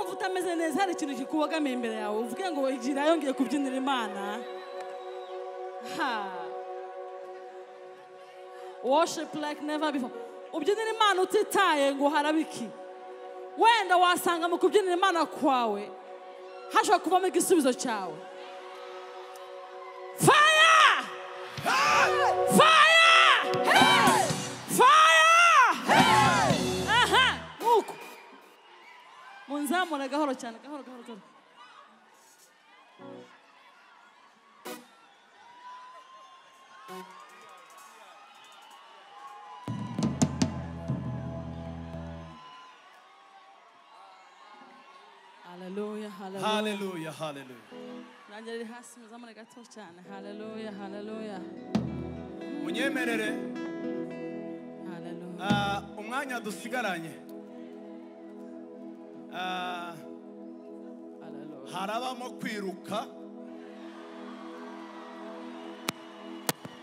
wumva utameze neza hari ikintu kikubogamiye imbere yawe uvuge ngo igira yongeye kubyinira Imana. Worship like never before. Ubyinira Imana utitaye ngo harabiki. Wenda wasanga mu kubyinira Imana kwawe hashobora kuvamo igisubizo cyawe. Fire! Fire! Fire! Aha! Muko. Munzamura gahoro cyane, gahoro. Hallelujah. Nanjye hasi muzamure gato cyane. Hallelujah. Munyemerere. Hallelujah. Umwanya dusigaranye. Harabamo kwiruka.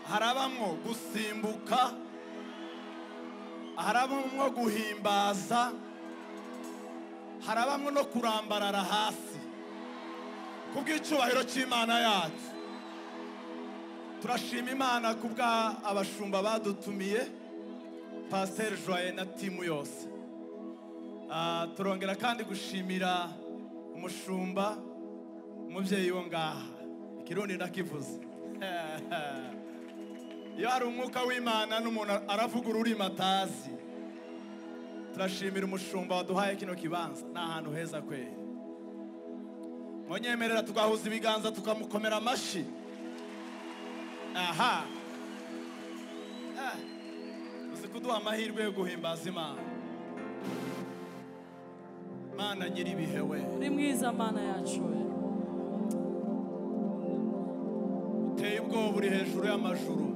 Harabamo gusimbuka. Harabamo guhimbaza. Harabamo no kurambarara hasi kubw'icyubahiro cy'Imana yacu. Turashima Imana kubwa abashumba badutumiye Pastor Joye na timu yose. Turongera kandi gushimira umushumba umubyeyi wo ngaha Ikirundi ndakivuze. Iyo hari umwuka w'Imana n'umuntu aravuga ururimi atazi. Turashimira umushumba waduhaye kino kibanza n'ahantu heza kweli. Munyemerera tugahuza ibiganza tukamukomera amashi. Aha. Uzi kuduha amahirwe yo guhimbaza Imana. Mana nyiri bihewe. Uri mwiza Mana yacu. Uteye ubwoba uri hejuru y'amajuru.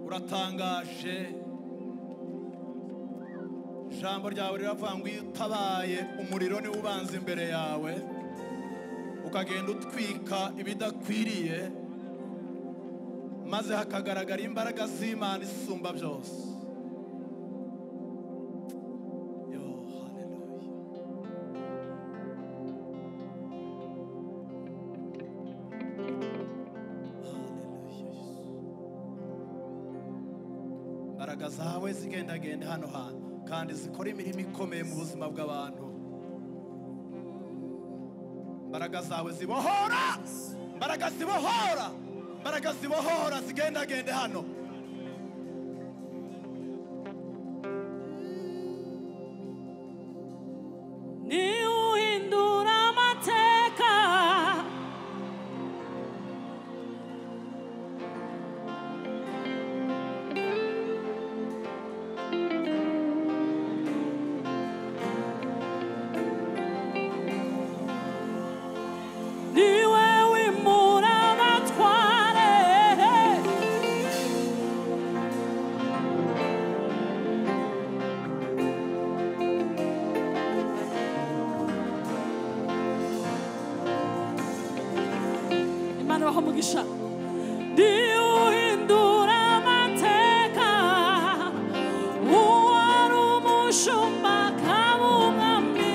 Uratangaje. Ijambo ryawe riravuga ngo iyo utabaye umuriro ni ubanza imbere yawe ukagenda utwika ibidakwiriye maze hakagaragara imbaraga z'Imana isumba byose. Imbaraga zawe zigendagenda hano hantu kandi zikora imirimo ikomeye mu buzima bw'abantu. Imbaraga zawe zibohora, imbaraga zibohora zigendagende hano. Ni uhindura amateka. Umugisha di uhindura amateka uwari umushumba kaba umwami.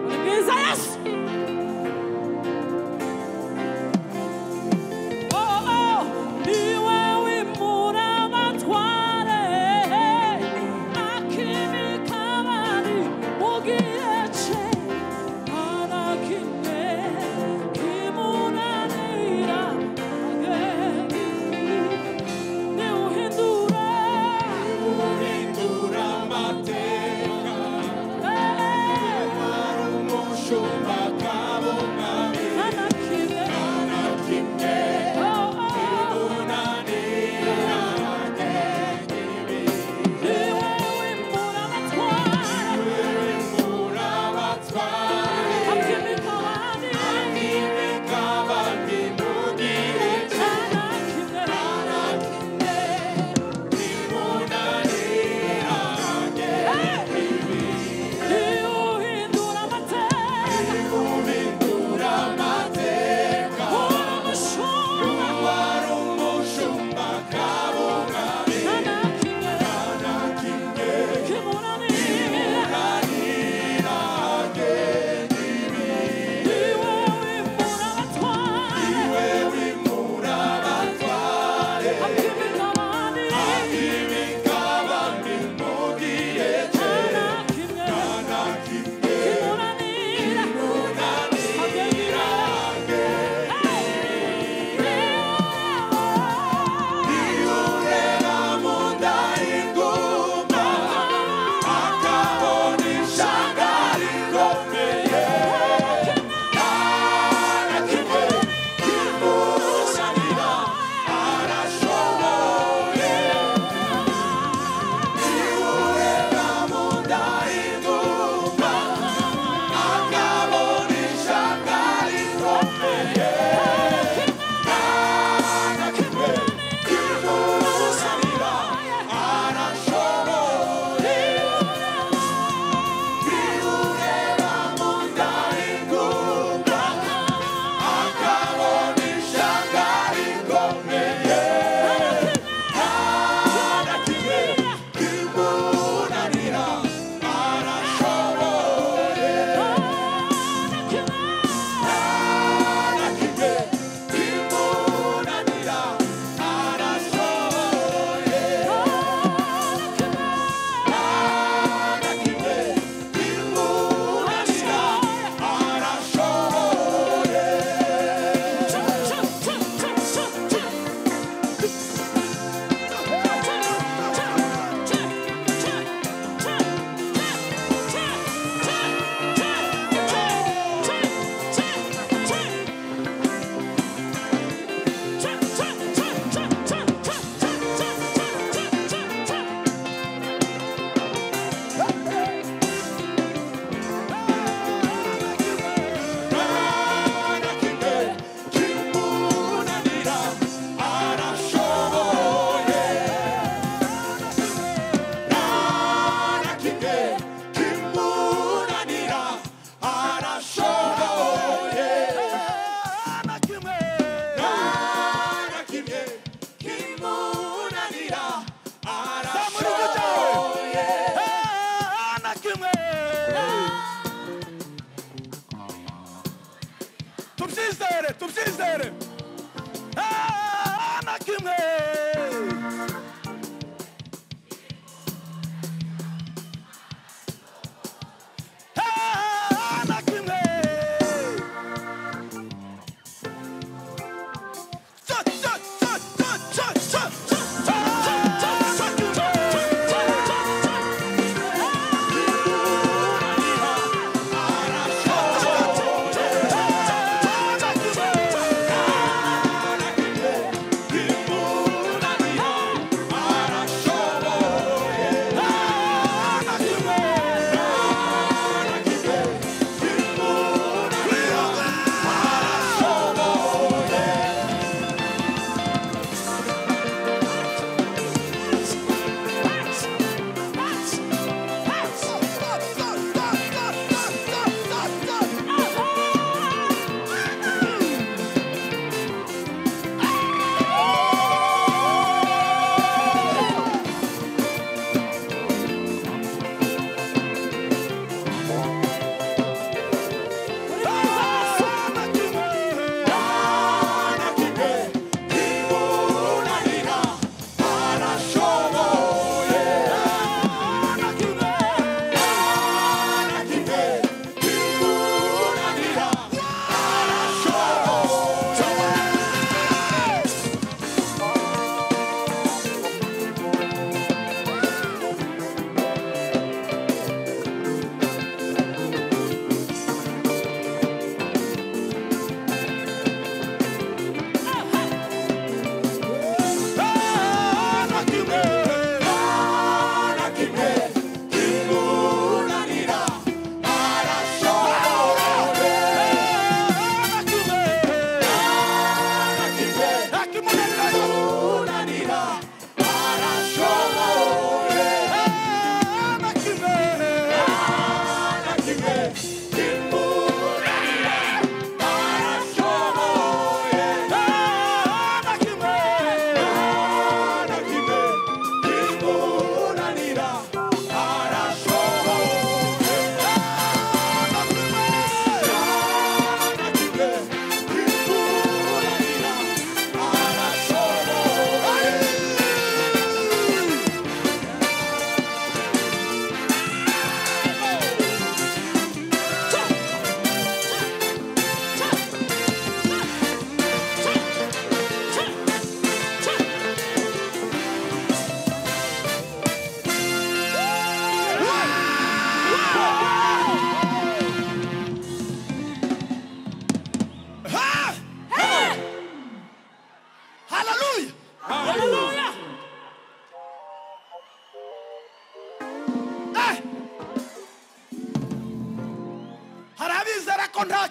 Uri mwiza Yesu. Niwe wimura abatware akimika abari mu gihe cye. Kimu tubyizere na kimwe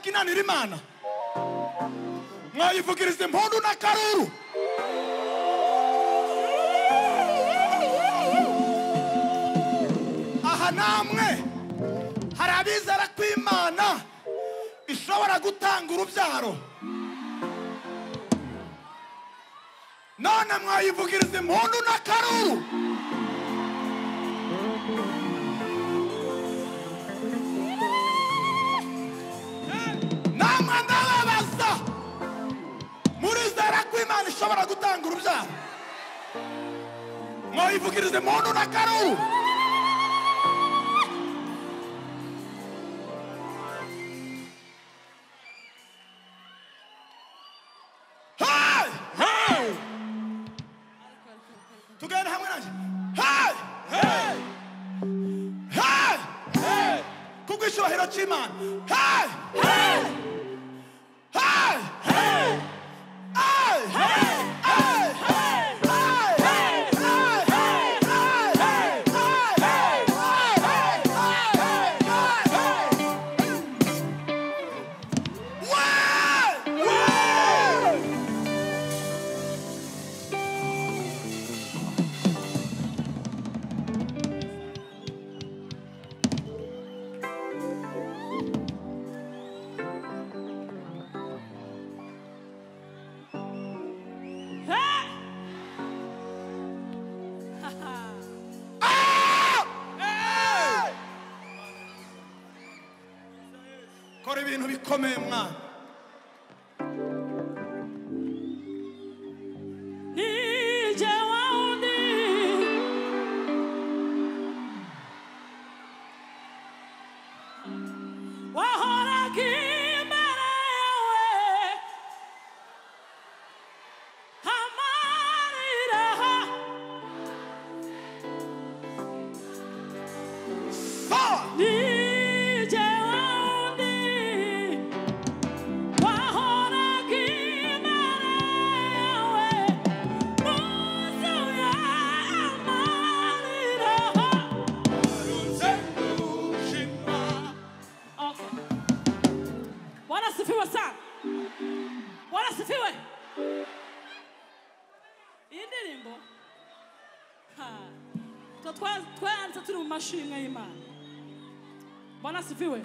kinanira Imana mwayivugiriza impundu n'akaruru aha namwe hari abizera ko Imana ishobora gutanga urubyaro none mwayivugiriza impundu n'akaruru Imana ishobora gutanga urubyaro mwayivugiriza impundu n'akaruru tugenda hamwe nanjye kubw'icyubahiro cy'Imana kora ibintu bikomeye mwana twanditse turi mu mashimwe y'Imana. Bwana asifiwe.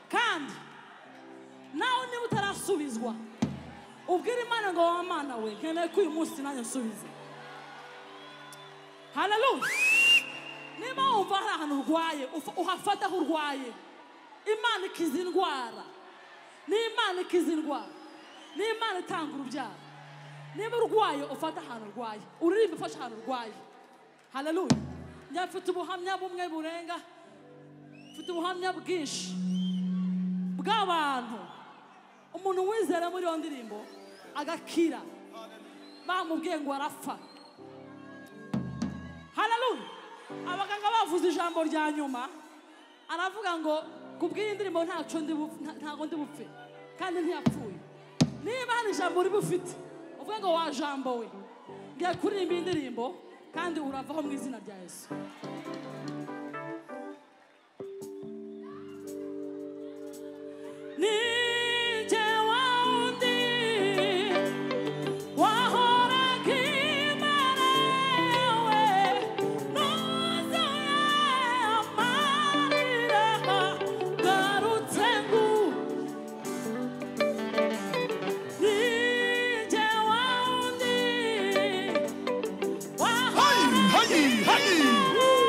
Kandi nawe niba utarasubizwa ubwira Imana ngo wa Mana we nkeneye ko uyu munsi nanjye nsubize. Hallelujah. Niba wumva hari ahantu urwaye uhafata aho urwaye. Imana ikiza indwara. Ni Imana ikiza indwara. Ni Imana itanga urubyaro. Niba urwaye ufata ahantu urwaye. Uririmba ufashe ahantu urwaye. Hallelujah. Njya mfite ubuhamya bumwe burenga. Mfite ubuhamya bwinshi bw'abantu umuntu wizera muri iyo ndirimbo agakira bamubwiye ngo arapfa. Hallelujah. Abaganga bavuze ijambo rya nyuma aravuga ngo kubw'iyi ndirimbo ntago ndi bupfe kandi ntiyapfuye. Niba hari ijambo uri bufite uvuga ngo wa jambo we ngiye kuririmba iyi ndirimbo kandi uravaho mu izina rya Yesu. Hey!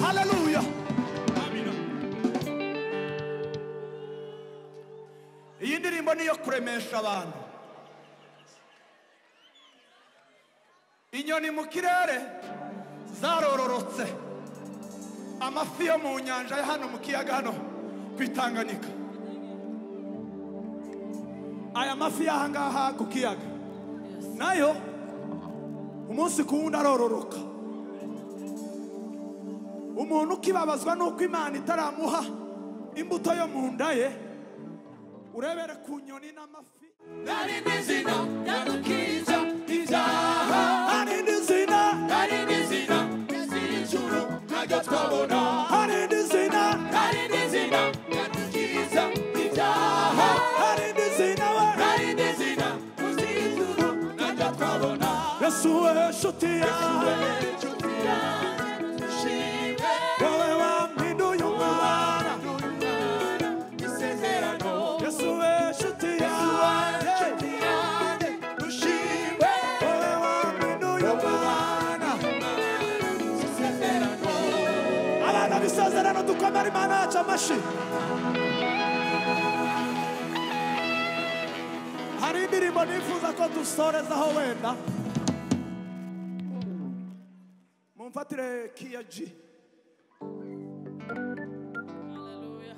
haleluya. Iyi ndirimbo niyo kuremesha abantu. Inyoni mu kirere zarororotse, amafi yo mu nyanja ya hano mu kiyaga hano kwitanganyika. Aya mafi y'ahangaha ku kiyaga nayo umunsi ku wundi arororoka. Umuntu ukibabazwa nuko Imana itaramuha imbuto yo mu nda ye, urebere ku nyoni n'amafi. Nari nizina yadukiza ibyaha, Hari n'izina, nari nizina y'ijuru ntajya twabona, hari n'izina, nari nizina yadukiza ibyaha, hari n'izina we. nari nizina y'ijuru ntajya twabona. Yesu we nshuti yawe, Inshuti yanjye dushime, wowe wampinduye umwana. isezerano. Yesu we nshuti yawe, Inshuti yanjye dushime, wowe wampinduye umwana. isezerano. Abana b'isezerano dukomere Imana yacu amashyi. Hari indirimbo nifuza ko dusorezaho wenda. Mumfatire Kia G. Hallelujah.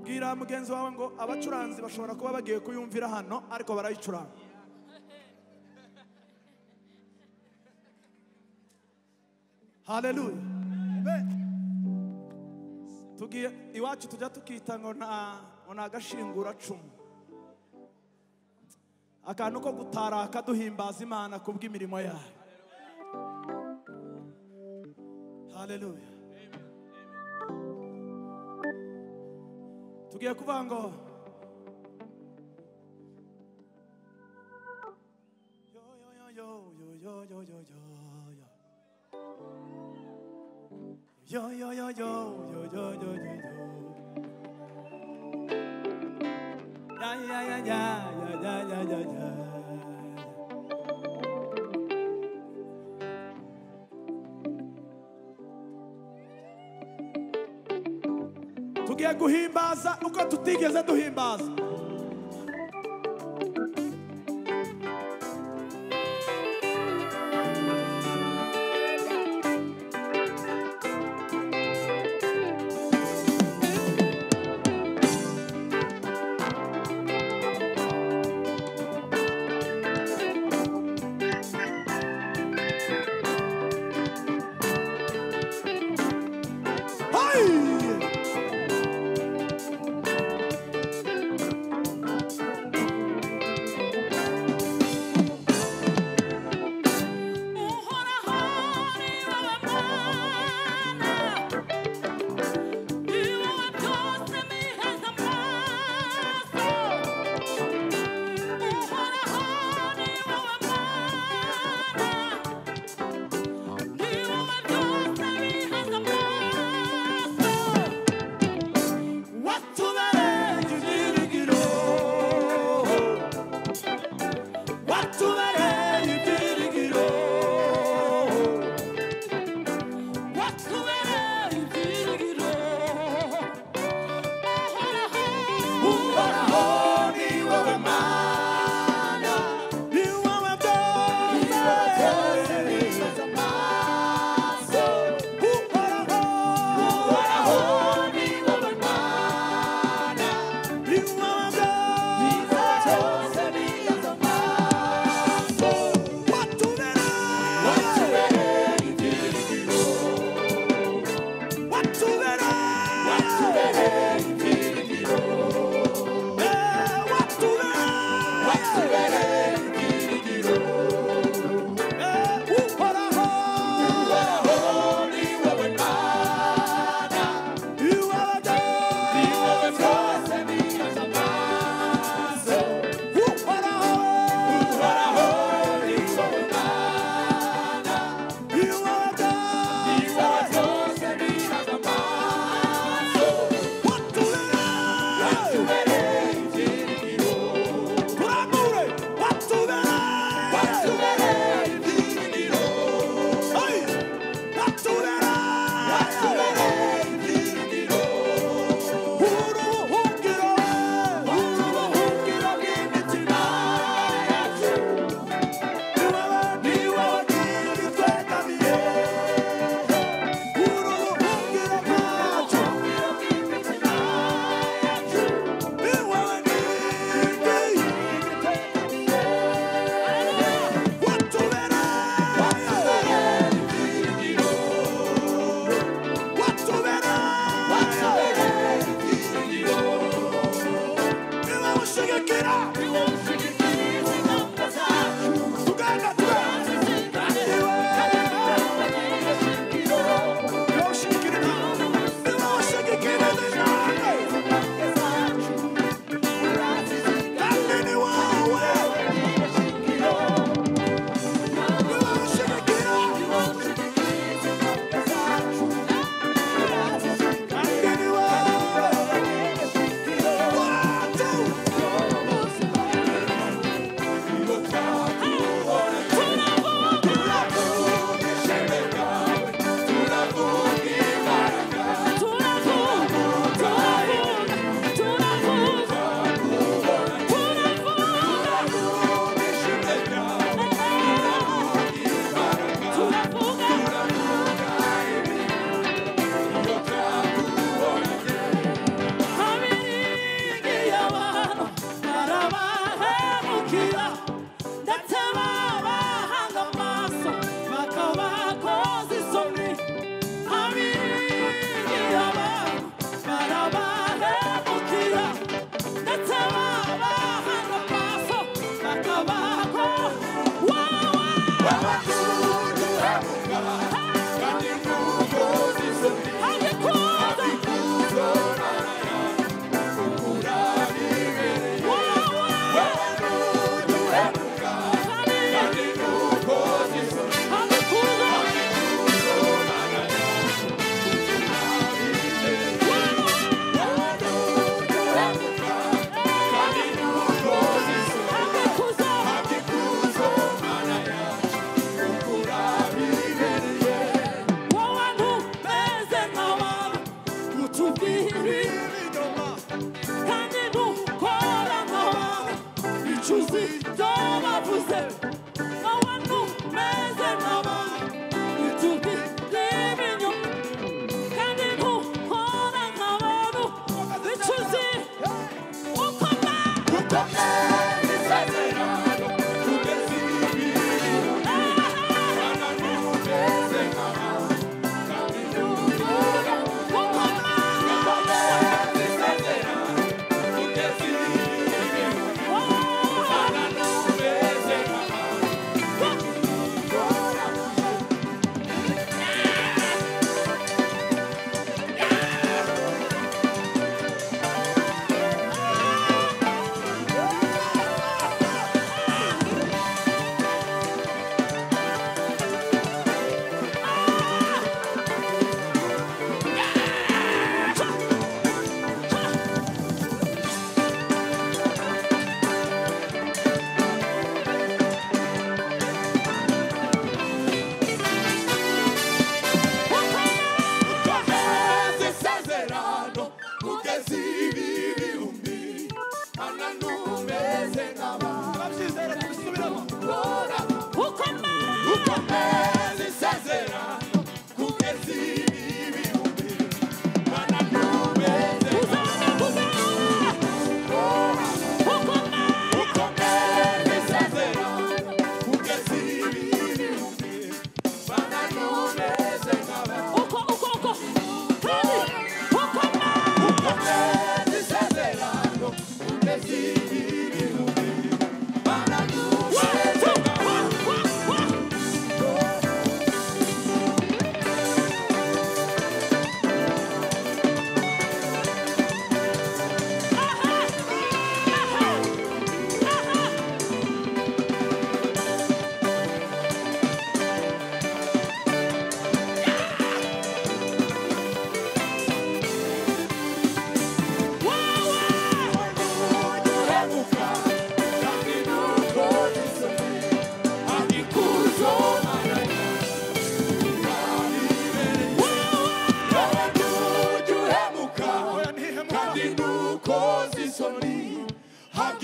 Bwira mugenzi wawe ngo abacuranzi bashobora kuba bagiye kuyumvira hano ariko barayicuranga. Haleluya. Tugiye iwacu tujya tukita ngo na agashingura cumu. Akantu ko gutaraka duhimbaza Imana kubw'imirimo yayo. Haleluya. Tugiye kuvuga ngo yo yo yo yo yo yo yo yo yo ya ya ya ya ya ya ya ya. Tugiye guhimbaza uko tutigeze duhimbaza.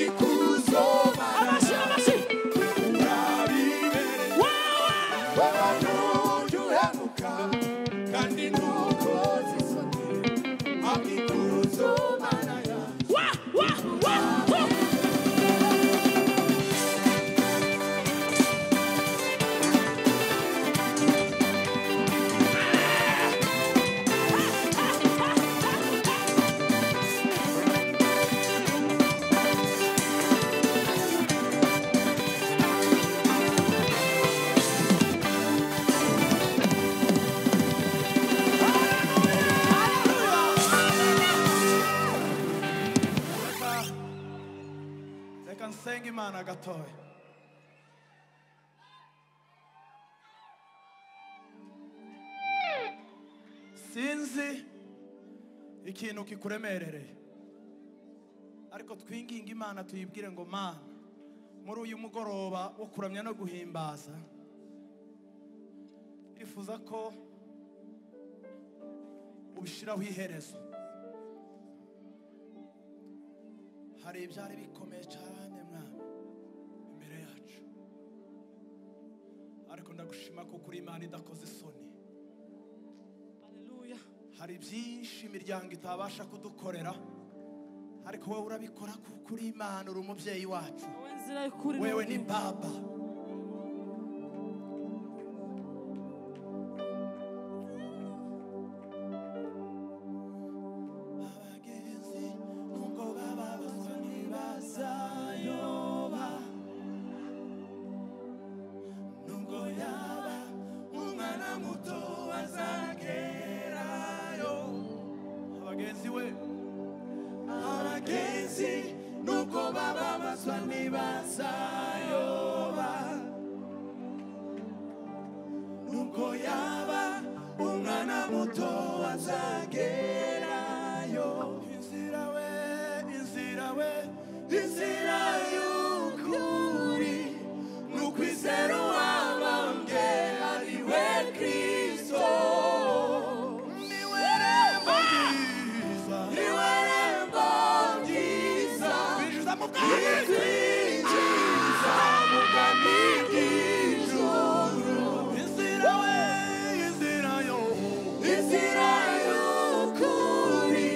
agikuzo Amashi, amashi. urabibereye wowe ntujya uhemuka kandi ntukoze isoni agikuzo mana yacu Wah, wah, wah, wah. Reka nsenga Imana gatoya. Sinzi ikintu kikuremerereye, ariko twinginga Imana tuyibwire ngo Mana, muri uyu mugoroba wo kuramya no guhimbaza, ifuza ko ubishiraho iherezo. Hari ibyari bikomeye cyane Mwami imbere yacu, ariko ndagushima ko kuri Imana idakoze isoni. Haleluya. Hari byinshi imiryango itabasha kudukorera, ariko wowe urabikora kuko uri Imana, uri umubyeyi wacu. Wowe nzira y'ukuri Wewe ni n'ubugingo. Baba. Abagenzi nubwo bababazwa ntibazayoba, nubwo yaba umwana muto azagerayo. Abagenzi we, abagenzi nuko bababazwa ntibazayoba nuko yaba umwana muto azagerayo inzira we, inzira we, inzira y'ukuri n'ukwizera uwabambwe ari we Kristo niwe rembo ryiza, niwe rembo ryiza twinjiza mu bwami. twinjiza mu bwami bw'ijuru Inzira we, inzira yo, inzira y'ukuri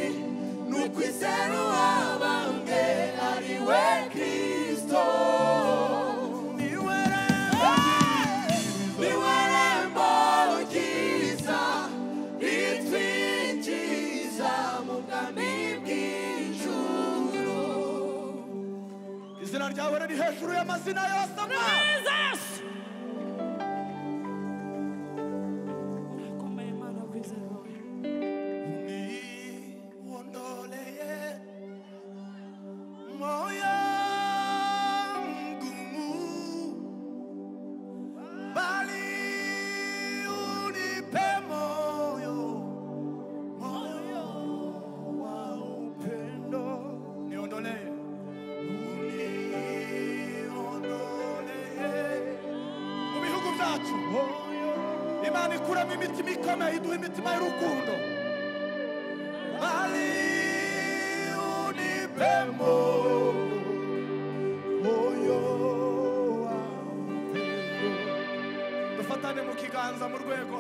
n'ukwizera uwabambwe ari we Kristo niwe rembo ryiza, niwe rembo ryiza ritwinjiza mu bwami bw'ijuru izina ryawe riri hejuru y'amazina yose Mwami. Jesus. Urakomeye Mana, kwizera wowe. Niondolee moyo mgumu, bali unipe moyo, moyo wa upendo. Niondolee, uniondolee mu bihugu byacu, Imana ikuramo imitima ikomeye, iduha imitima y'urukundo. Bali unipe moyo wa upendo. Dufatane mu kiganza mu rwego